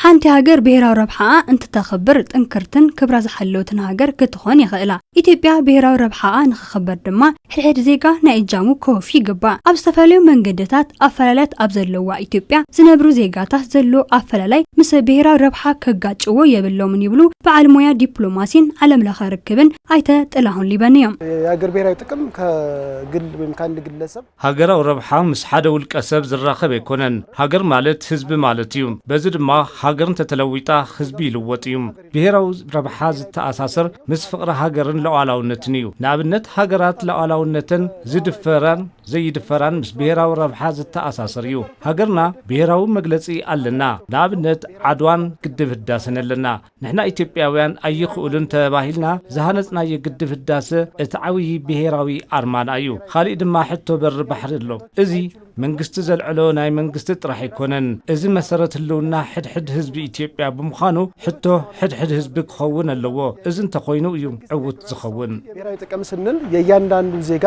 حانتي هاجر بهراو ربحا انت تخبر تنكرتن كبرا زحلوتن هاجر كتخون يخيلا إثيوبيا بهراو ربحا نخبر دما حد زيغا نايجامو كوفي قبا أبستفاليو منقدتات أفلالات أبزلوا إثيوبيا زنبرو زيغاتا زلو أفلالاي مس بهراو ربحا كقاچو يبلو من يبلو بعلمويا دبلوماسين علم لخا ركبن ايتا تلاهون ليبانيوم هاجر بهراو تقم كقل بمكان لقلسب هاجر ربحا مس حدا والكسب زراخب يكونن هاجر مالت حزب مالتيوم بزد ما هاجرن تتلويطا حزبي لوطيوم بهراو ربحا زتأساسر مس فقر هاجرن لوعلاونتنيو نابنت هاجرات لوعلاونتن زدفران زي دفران مس بهراو ربحا زتأساسريو هاجرنا بهراو مغلصي علنا نابنت عدوان قدف الداسنلنا نحنا إثيوبياوያን أيخولن تباهلنا زهانصنا يقدف الداسه اتعوي بهراوي أرمان أيو خالي دما حتو بر بحر اللو ازي منغست زلعلو ناي منغست طرح يكونن ازي مسرت اللونا حد حزب إثيوبيا بمخانو حتو حد حزب كخون اللو ازن تخوينو يوم عوت زخون بهراوي ጥቅም ስንል የእያንዳንዱ ዜጋ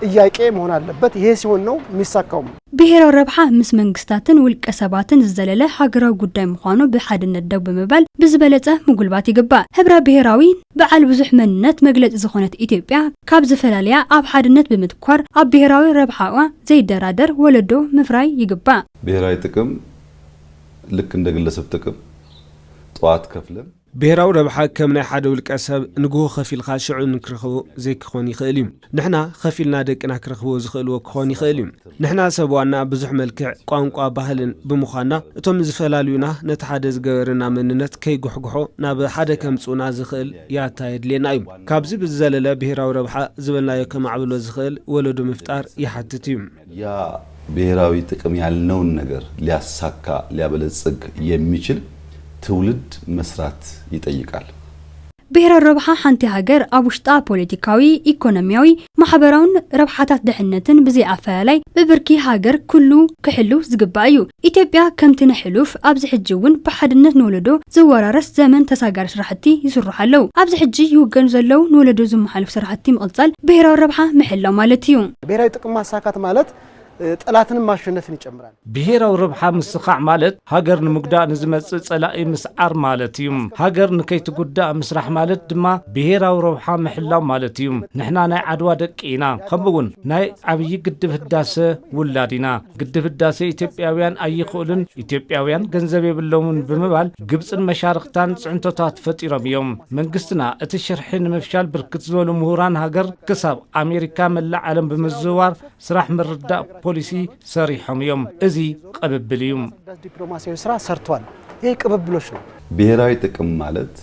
ጥያቄ መሆን አለበት ይሄ ሲሆን ነው የሚሳካው بهراو ربحا مس منغستاتن والقسباتن الزلله هاجراو ጉዳይ ምዃኑ بحدነት ደው በመባል ብዝበለጸ ምጉልባት ይገባ ህብረ ብሄራዊ በዓል ብዙሕ መንነት መግለጽ ዝኾነት ኢትዮጵያ ካብ ዝፈላለያ ኣብ ሓድነት ብምትኳር ኣብ ብሄራዊ ረብሓዋ ዘይደራደር ወለዶ ምፍራይ ይገባ ብሄራዊ ጥቅም ልክ እንደ ግለሰብ ጥቅም ጧት ከፍለም بهراو ربحا كم ناي حدا والكسب نغو خفيل خاشع نكرخو زي كخون يخيليم نحنا خفيلنا دقنا كرخو زخلو كخون يخيليم نحنا سبوانا بزح ملكع قانقا باهلن بمخانا اتوم زفلاليونا نتحدا زغبرنا مننت كي غحغحو ناب حدا كمصونا زخل يا تايد لينايم كابزي بزلله بهراو ربحا زبلنايو كمعبلو زخل ولدو مفطار يحتتيم يا بهراوي ጥቅም ያልነውን ነገር ሊያሳካ ሊያበለጽግ የሚችል ትውልድ መስራት ይጠይቃል ብሄራዊ ረብሓ ሓንቲ ሃገር ኣብ ውሽጣ ፖለቲካዊ ኢኮኖሚያዊ ማሕበራውን ረብሓታት ድሕነትን ብዘይ ኣፈላላይ ብብርኪ ሃገር ኩሉ ክሕሉ ዝግባእ እዩ ኢትዮጵያ ከምቲ ንሕሉፍ ኣብዚ ሕጂ እውን ብሓድነት ንወለዶ ዝወራረስ ዘመን ተሳጋሪ ስራሕቲ ይስርሓለው ኣብዚ ሕጂ ይውገኑ ዘለው ንወለዶ ዝመሓልፍ ስራሕቲ ምቕጻል ብሄራዊ ረብሓ ምሕላው ማለት እዩ ብሄራዊ ጥቅም ማሳካት ማለት ጠላትንም ማሸነፍን ይጨምራል ብሄራው ረብሓ ምስኻዕ ማለት ሃገር ንምጉዳእ ንዝመጽእ ጸላኢ ምስዓር ማለት እዩ ሃገር ንከይትጉዳእ ምስራሕ ማለት ድማ ብሄራው ረብሓ ምሕላው ማለት እዩ ንሕና ናይ ዓድዋ ደቂና ከምኡውን ናይ ዓብይ ግድብ ህዳሴ ውላዲና ግድብ ህዳሴ ኢትዮጵያውያን ኣይኽእሉን ኢትዮጵያውያን ገንዘብ የብለውን ብምባል ግብፅን መሻርክታን ጽዕንቶታት ፈጢሮም እዮም መንግስትና እቲ ሽርሒ ንምፍሻል ብርክት ዝበሉ ምሁራን ሃገር ክሳብ ኣሜሪካ መላእ ዓለም ብምዝዋር ስራሕ ምርዳእ ፖሊሲ ሰሪሖም እዮም እዚ ቅብብልዩም ዲፕሎማሲያዊ ስራ ሰርቷል ይሄ ቅብብሎች ነው ብሄራዊ ጥቅም ማለት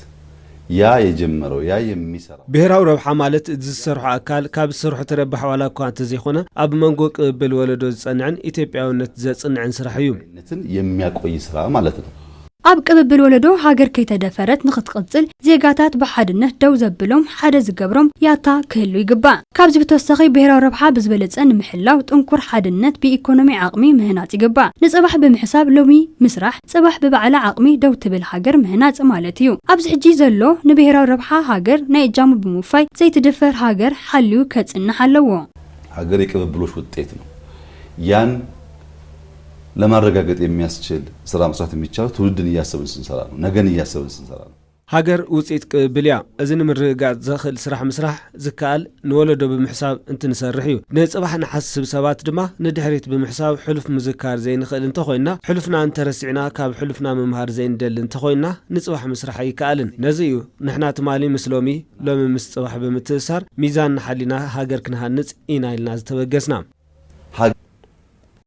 ያ የጀመረው ያ የሚሰራ ብሄራዊ ረብሓ ማለት ዝሰርሑ አካል ካብ ዝሰርሑ ተረባሕ ዋላ እኳ ዘይኾነ ኣብ መንጎ ቅብብል ወለዶ ዝጸንዕን ኢትዮጵያውነት ዘጽንዕን ስራሕ እዩ የሚያቆይ ስራ ማለት ነው ኣብ ቅብብል ወለዶ ሃገር ከይተደፈረት ንኽትቅጽል ዜጋታት ብሓድነት ደው ዘብሎም ሓደ ዝገብሮም ያታ ክህሉ ይግባእ ካብዚ ብተወሳኺ ብሄራዊ ረብሓ ብዝበለጸ ንምሕላው ጥንኩር ሓድነት ብኢኮኖሚ ዓቕሚ ምህናጽ ይግባእ ንጽባሕ ብምሕሳብ ሎሚ ምስራሕ ጽባሕ ብባዕላ ዓቕሚ ደው ትብል ሃገር ምህናጽ ማለት እዩ ኣብዚ ሕጂ ዘሎ ንብሄራዊ ረብሓ ሃገር ናይ እጃሙ ብምውፋይ ዘይትደፈር ሃገር ሓልዩ ከጽንሕ ኣለዎ ሃገር የቅብብሎች ውጤት ነው ያን ለማረጋገጥ የሚያስችል ስራ መስራት የሚቻለው ትውልድን እያሰብን ስንሰራ ነው ነገን እያሰብን ስንሰራ ነው ሃገር ውጽኢት ቅብልያ እዝን ምርጋጽ ዘኽል ስራሕ ምስራሕ ዝካል ንወለዶ ብምሕሳብ እንትንሰርሕ እዩ ንጽባሕ ንሓስብ ሰባት ድማ ንድሕሪት ብምሕሳብ ሕሉፍ ምዝካር ዘይንኽእል እንተኾይና ሕሉፍና እንተረሲዕና ካብ ሕሉፍና ምምሃር ዘይንደል እንተኾይና ንጽባሕ ምስራሕ ይካኣልን ነዚ እዩ ንሕና ትማሊ ምስ ሎሚ ምስ ጽባሕ ብምትእሳር ሚዛን ንሓሊና ሃገር ክንሃንጽ ኢና ኢልና ዝተበገስና